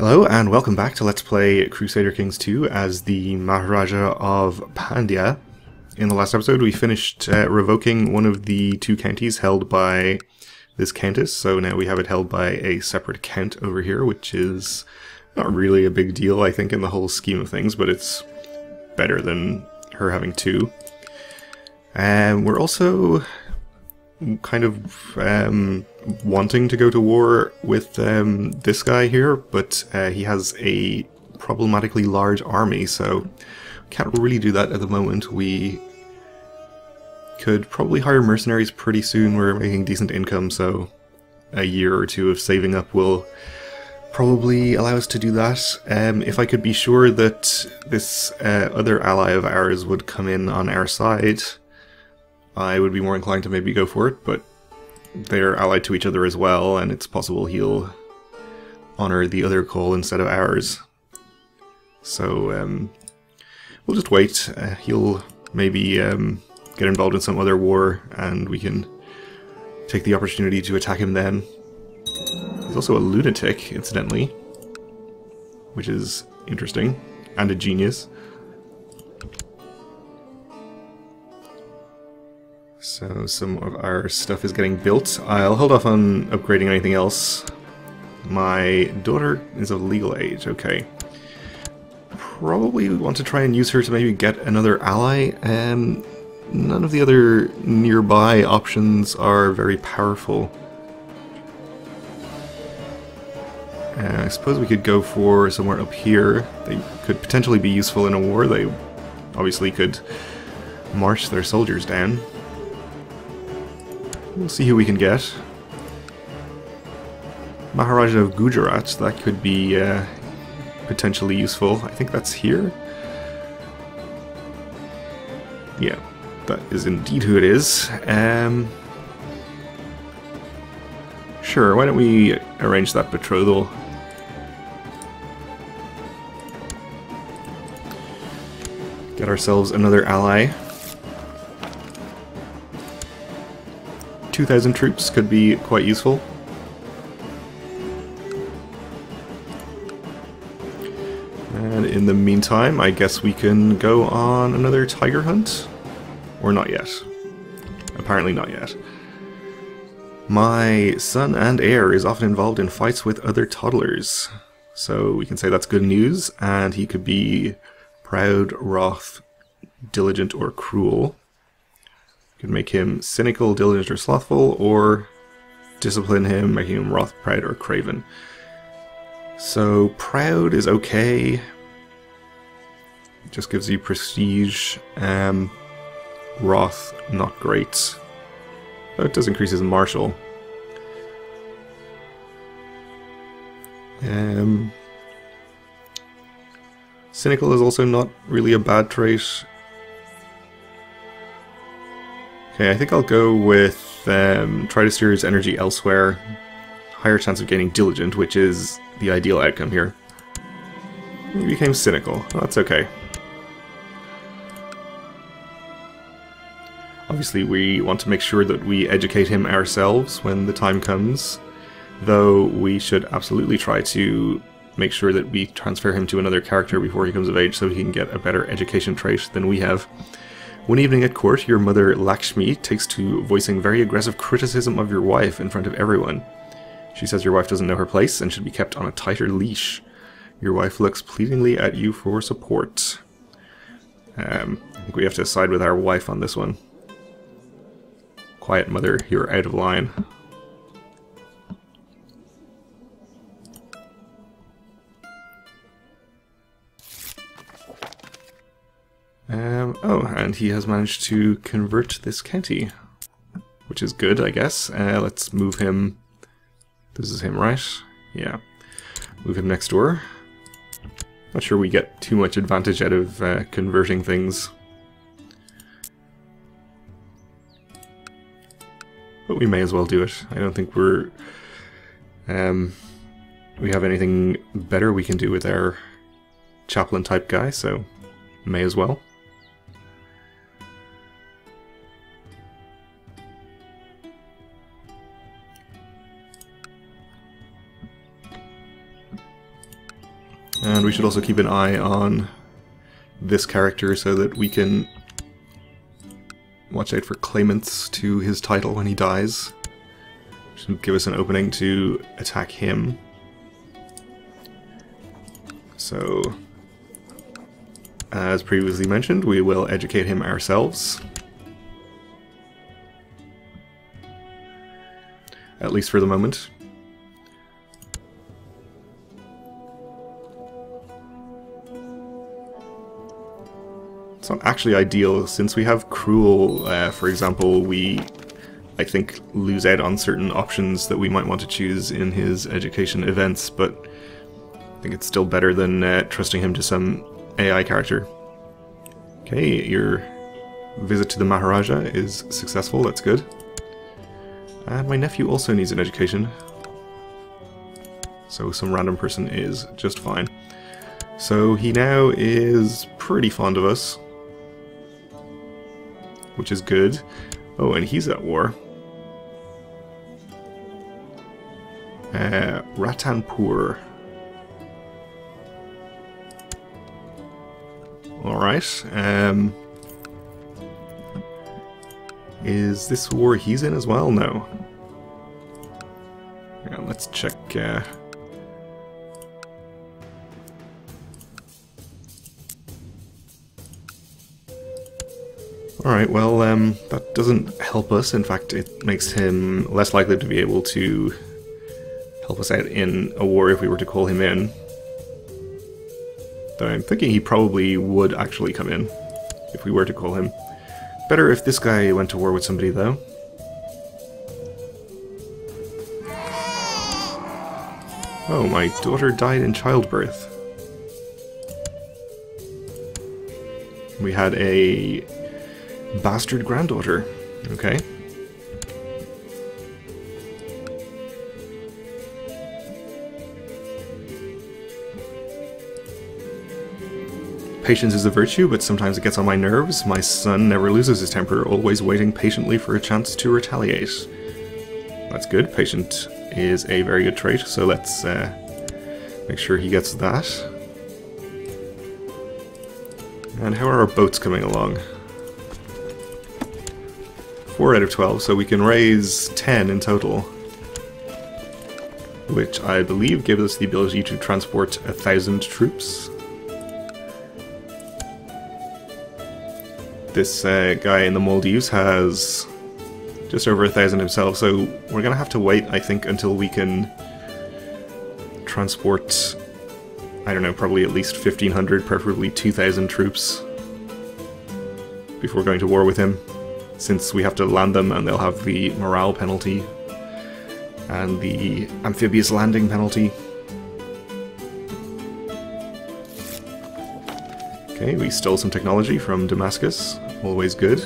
Hello and welcome back to Let's Play Crusader Kings 2 as the Maharaja of Pandya. In the last episode we finished revoking one of the two counties held by this countess, so now we have it held by a separate count over here, which is not really a big deal I think in the whole scheme of things, but it's better than her having two. We're also kind of wanting to go to war with this guy here, but he has a problematically large army, so can't really do that at the moment. We could probably hire mercenaries pretty soon. We're making decent income, so a year or two of saving up will probably allow us to do that. If I could be sure that this other ally of ours would come in on our side, I would be more inclined to maybe go for it, but they're allied to each other as well, and it's possible he'll honor the other call instead of ours. So we'll just wait. He'll maybe get involved in some other war, and we can take the opportunity to attack him then. He's also a lunatic, incidentally, which is interesting, and a genius. So some of our stuff is getting built. I'll hold off on upgrading anything else. My daughter is of legal age, okay. Probably want to try and use her to maybe get another ally. None of the other nearby options are very powerful. I suppose we could go for somewhere up here. They could potentially be useful in a war. They obviously could march their soldiers down. We'll see who we can get. Maharaja of Gujarat, that could be potentially useful. I think that's here. Yeah, that is indeed who it is. Sure, why don't we arrange that betrothal? Get ourselves another ally. 2,000 troops could be quite useful. And in the meantime, I guess we can go on another tiger hunt? Or not yet. Apparently not yet. My son and heir is often involved in fights with other toddlers. So we can say that's good news, and he could be proud, wroth, diligent, or cruel. Could make him cynical, diligent, or slothful, or discipline him, making him wroth, proud, or craven. So proud is okay. It just gives you prestige. Wroth, not great. But it does increase his martial. Cynical is also not really a bad trait. Okay, I think I'll go with try to steer his energy elsewhere. Higher chance of gaining diligent, which is the ideal outcome here. He became cynical. Well, that's okay. Obviously, we want to make sure that we educate him ourselves when the time comes, though we should absolutely try to make sure that we transfer him to another character before he comes of age so he can get a better education trait than we have. One evening at court, your mother Lakshmi takes to voicing very aggressive criticism of your wife in front of everyone. She says your wife doesn't know her place and should be kept on a tighter leash. Your wife looks pleadingly at you for support. I think we have to side with our wife on this one. Quiet, mother, you're out of line. Oh, and he has managed to convert this county, which is good, I guess. Let's move him. This is him, right? Yeah. Move him next door. Not sure we get too much advantage out of converting things. But we may as well do it. I don't think we have anything better we can do with our chaplain type guy, so may as well. And we should also keep an eye on this character so that we can watch out for claimants to his title when he dies. Should give us an opening to attack him. So, as previously mentioned, we will educate him ourselves. At least for the moment. It's not actually ideal, since we have Cruel, for example, we, I think, lose out on certain options that we might want to choose in his education events, but I think it's still better than trusting him to some AI character. Okay, your visit to the Maharaja is successful, that's good. And my nephew also needs an education. So some random person is just fine. So he now is pretty fond of us, which is good. Oh, and he's at war. Ratanpur. Alright. Is this war he's in as well? No. Yeah, let's check. Alright, well, that doesn't help us. In fact, it makes him less likely to be able to help us out in a war if we were to call him in. Though I'm thinking he probably would actually come in if we were to call him. Better if this guy went to war with somebody, though. Oh, my daughter died in childbirth. We had a bastard granddaughter. Okay. Patience is a virtue, but sometimes it gets on my nerves. My son never loses his temper, always waiting patiently for a chance to retaliate. That's good. Patient is a very good trait, so let's make sure he gets that. And how are our boats coming along? 4 out of 12, so we can raise 10 in total. Which I believe gives us the ability to transport 1,000 troops. This guy in the Maldives has just over 1,000 himself, so we're gonna have to wait, I think, until we can transport, I don't know, probably at least 1,500, preferably 2,000 troops before going to war with him, since we have to land them and they'll have the morale penalty and the amphibious landing penalty. Okay, we stole some technology from Damascus, always good.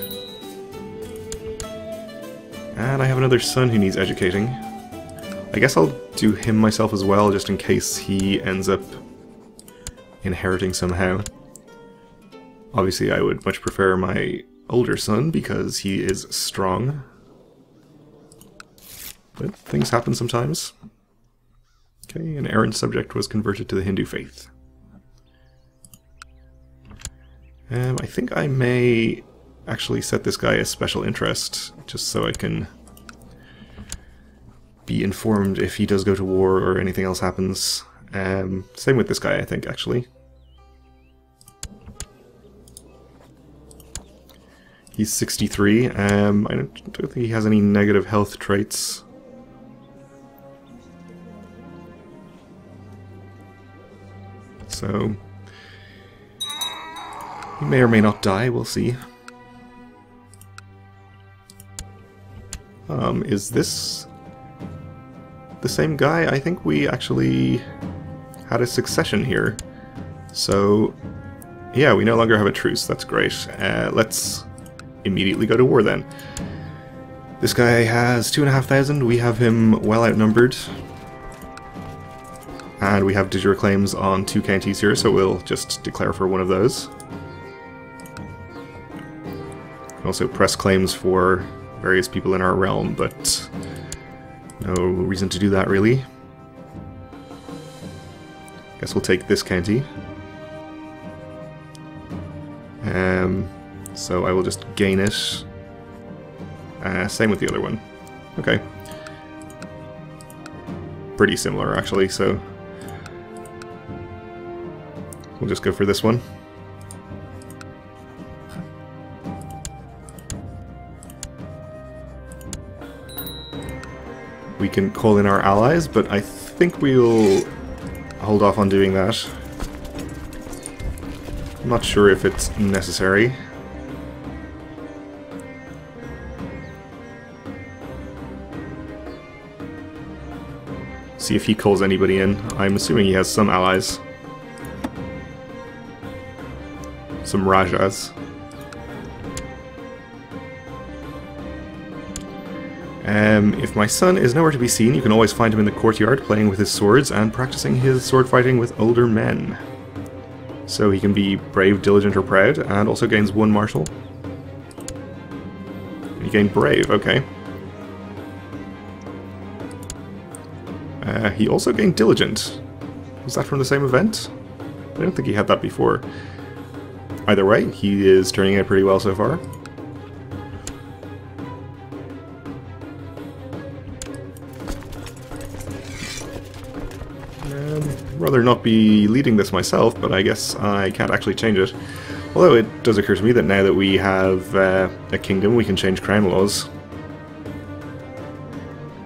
And I have another son who needs educating. I guess I'll do him myself as well, just in case he ends up inheriting somehow. Obviously I would much prefer my older son, because he is strong. But things happen sometimes. Okay, an errant subject was converted to the Hindu faith. I think I may actually set this guy as special interest, just so I can be informed if he does go to war or anything else happens. Same with this guy, I think, actually. He's 63. I don't think he has any negative health traits. So he may or may not die, we'll see. Is this the same guy? I think we actually had a succession here. So, yeah, we no longer have a truce. That's great. Let's immediately go to war then. This guy has 2,500. We have him well outnumbered. And we have de jure claims on 2 counties here, so we'll just declare for one of those. Also press claims for various people in our realm, but no reason to do that really. Guess we'll take this county. So I will just gain it. Same with the other one. Okay. Pretty similar, actually, so we'll just go for this one. We can call in our allies, but I think we'll hold off on doing that. I'm not sure if it's necessary. See if he calls anybody in. I'm assuming he has some allies. Some Rajas. If my son is nowhere to be seen, you can always find him in the courtyard playing with his swords and practicing his sword fighting with older men. So he can be brave, diligent, or proud, and also gains 1 martial. He gained brave, okay. He also gained diligent. Was that from the same event? I don't think he had that before. Either way, he is turning out pretty well so far. Rather not be leading this myself, but I guess I can't actually change it. Although it does occur to me that now that we have a kingdom, we can change crown laws.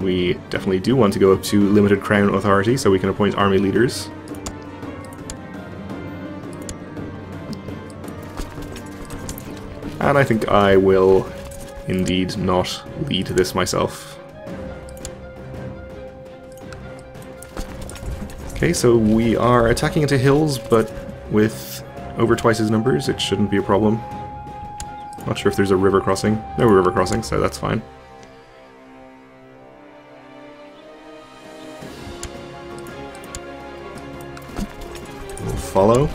We definitely do want to go up to limited crown authority, so we can appoint army leaders. And I think I will indeed not lead this myself. Okay, so we are attacking into hills, but with over twice his numbers, it shouldn't be a problem. Not sure if there's a river crossing. No river crossing, so that's fine. We'll follow.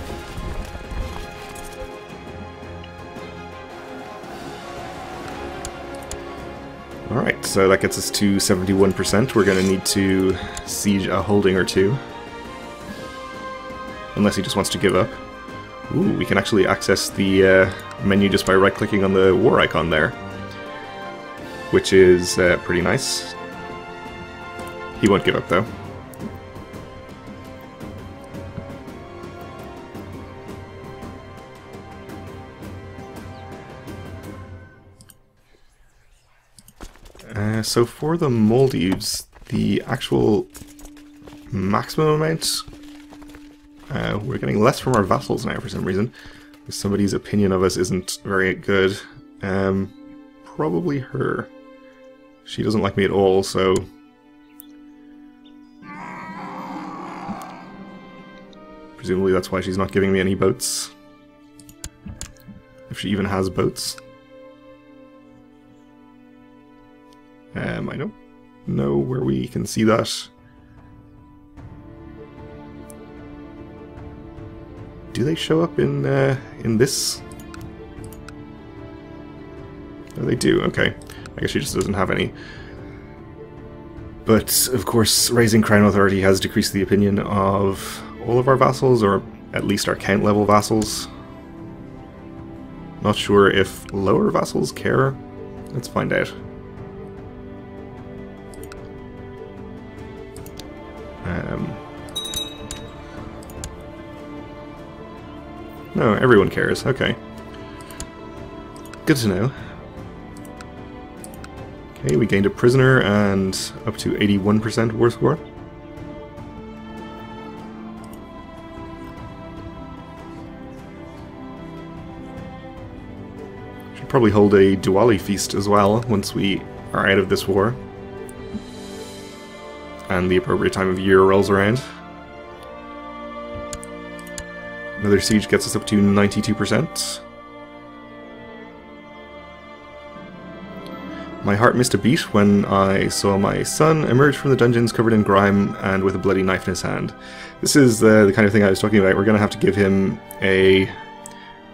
Alright, so that gets us to 71%. We're going to need to siege a holding or two. Unless he just wants to give up. Ooh, we can actually access the menu just by right-clicking on the war icon there. Which is pretty nice. He won't give up, though. So for the Maldives, the actual maximum amount... we're getting less from our vassals now for some reason. Somebody's opinion of us isn't very good. Probably her. She doesn't like me at all, so... Presumably that's why she's not giving me any boats. If she even has boats. I don't know where we can see that. Do they show up in this? Oh, they do, okay. I guess she just doesn't have any. But, of course, raising Crown Authority has decreased the opinion of all of our vassals, or at least our count level vassals. Not sure if lower vassals care. Let's find out. No, everyone cares. Okay. Good to know. Okay, we gained a prisoner and up to 81% war score. Should probably hold a Diwali feast as well once we are out of this war. And the appropriate time of year rolls around. Another siege gets us up to 92%. My heart missed a beat when I saw my son emerge from the dungeons covered in grime and with a bloody knife in his hand. This is the kind of thing I was talking about. We're going to have to give him a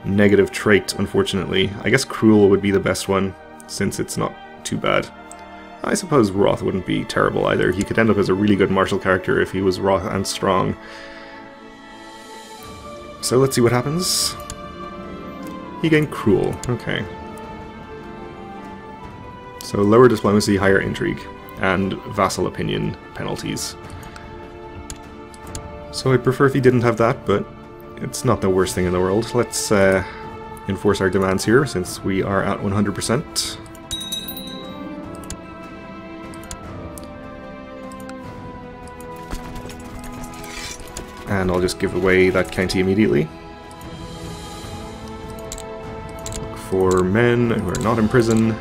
negative trait, unfortunately. I guess cruel would be the best one, since it's not too bad. I suppose wrath wouldn't be terrible either. He could end up as a really good martial character if he was wrath and strong. So let's see what happens. He gained Cruel. Okay. So lower diplomacy, higher intrigue, and vassal opinion penalties. So I'd prefer if he didn't have that, but it's not the worst thing in the world. Let's enforce our demands here, since we are at 100%. And I'll just give away that county immediately. Look for men who are not in prison.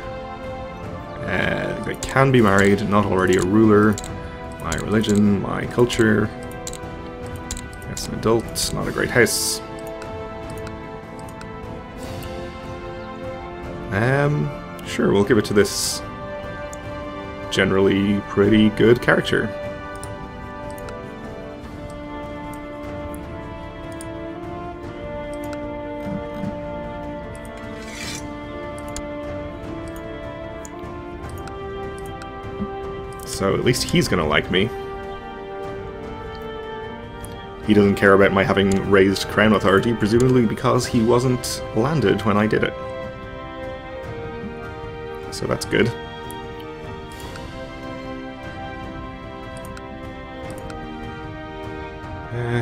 They can be married, not already a ruler. My religion, my culture. Yes, an adult, not a great house. Sure, we'll give it to this generally pretty good character. So at least he's gonna like me. He doesn't care about my having raised crown authority, presumably because he wasn't landed when I did it. So that's good.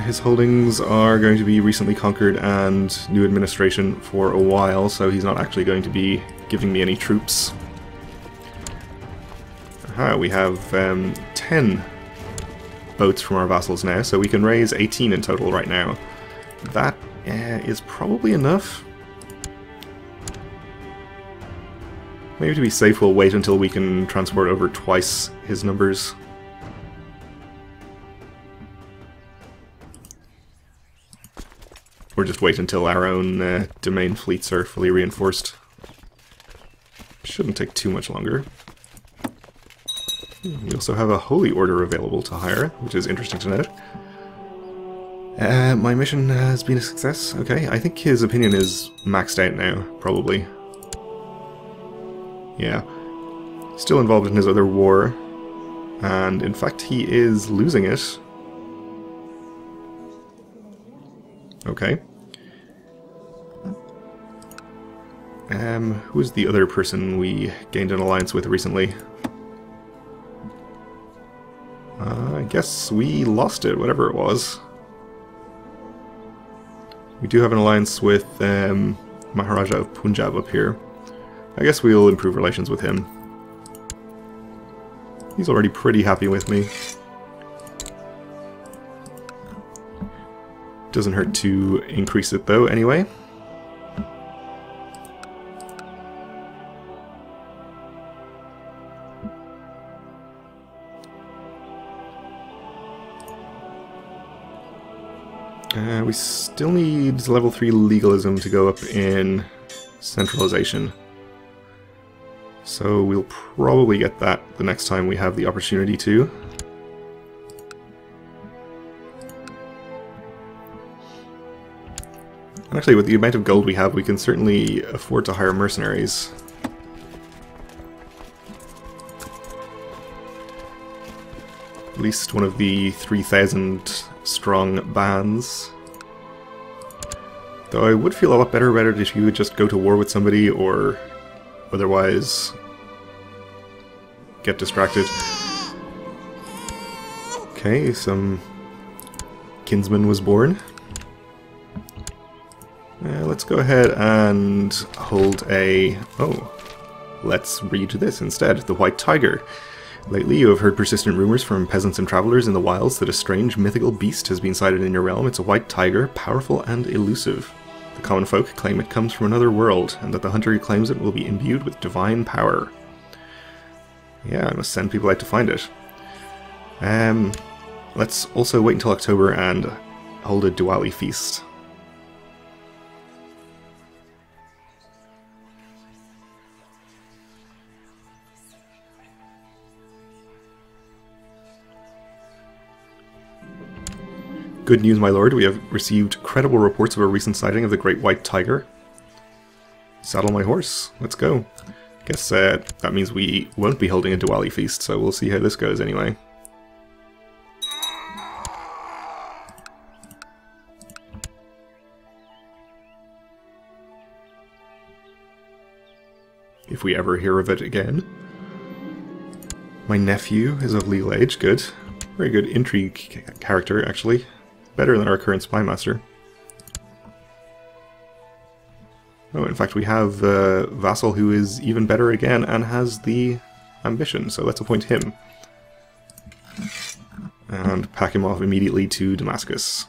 His holdings are going to be recently conquered and new administration for a while, so he's not actually going to be giving me any troops. Aha, we have 10 boats from our vassals now, so we can raise 18 in total right now. That is probably enough. Maybe to be safe we'll wait until we can transport over twice his numbers. Or just wait until our own domain fleets are fully reinforced. Shouldn't take too much longer. We also have a holy order available to hire, which is interesting to note. My mission has been a success. Okay, I think his opinion is maxed out now, probably. Yeah. Still involved in his other war, and in fact he is losing it. Okay. Who is the other person we gained an alliance with recently? I guess we lost it, whatever it was. We do have an alliance with Maharaja of Punjab up here. I guess we'll improve relations with him. He's already pretty happy with me. Doesn't hurt to increase it though, anyway. We still need level 3 legalism to go up in centralization. So we'll probably get that the next time we have the opportunity to. And actually, with the amount of gold we have, we can certainly afford to hire mercenaries. At least one of the 3,000 strong bands. Though I would feel a lot better about it if you would just go to war with somebody or otherwise get distracted. Okay, some kinsman was born. Let's go ahead and hold a... Oh, let's read this instead. The White Tiger. Lately you have heard persistent rumors from peasants and travelers in the wilds that a strange mythical beast has been sighted in your realm. It's a white tiger, powerful and elusive. The common folk claim it comes from another world, and that the hunter who claims it will be imbued with divine power. Yeah, I must send people out to find it. Let's also wait until October and hold a Diwali feast. Good news, my lord. We have received credible reports of a recent sighting of the great white tiger. Saddle my horse. Let's go. Guess that means we won't be holding a Diwali feast, so we'll see how this goes anyway. if we ever hear of it again. My nephew is of legal age, good. Very good intrigue character, actually. Better than our current spy master. Oh, in fact, we have a vassal who is even better again and has the ambition, so let's appoint him. And pack him off immediately to Damascus.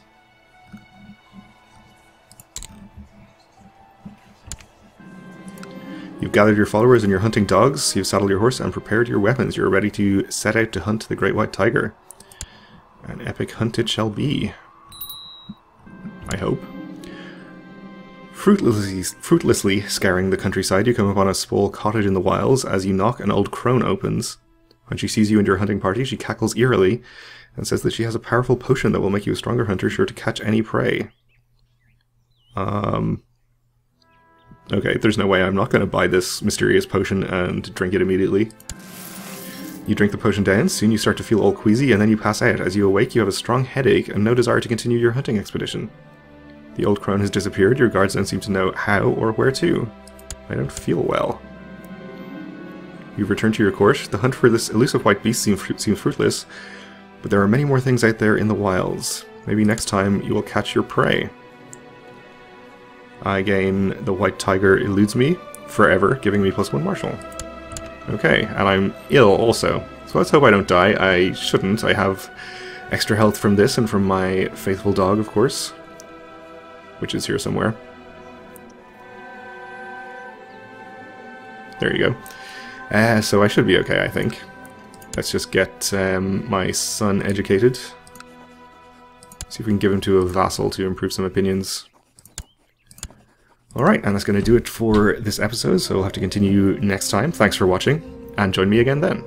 You've gathered your followers and your hunting dogs, you've saddled your horse and prepared your weapons. You're ready to set out to hunt the great white tiger. An epic hunt it shall be. I hope. Fruitlessly scouring the countryside, you come upon a small cottage in the wilds. As you knock, an old crone opens. When she sees you and your hunting party, she cackles eerily and says that she has a powerful potion that will make you a stronger hunter, sure to catch any prey. Okay, there's no way I'm not going to buy this mysterious potion and drink it immediately. You drink the potion down, soon you start to feel all queasy, and then you pass out. As you awake, you have a strong headache and no desire to continue your hunting expedition. The old crone has disappeared, your guards don't seem to know how or where to. I don't feel well. You've returned to your court. The hunt for this elusive white beast seems fruitless, but there are many more things out there in the wilds. Maybe next time you will catch your prey. I gain the white tiger eludes me forever, giving me +1 martial. Okay, and I'm ill also. So let's hope I don't die. I shouldn't. I have extra health from this and from my faithful dog, of course. Which is here somewhere. There you go. So I should be okay, I think. Let's just get my son educated. See if we can give him to a vassal to improve some opinions. Alright, and that's going to do it for this episode, so we'll have to continue next time. Thanks for watching, and join me again then.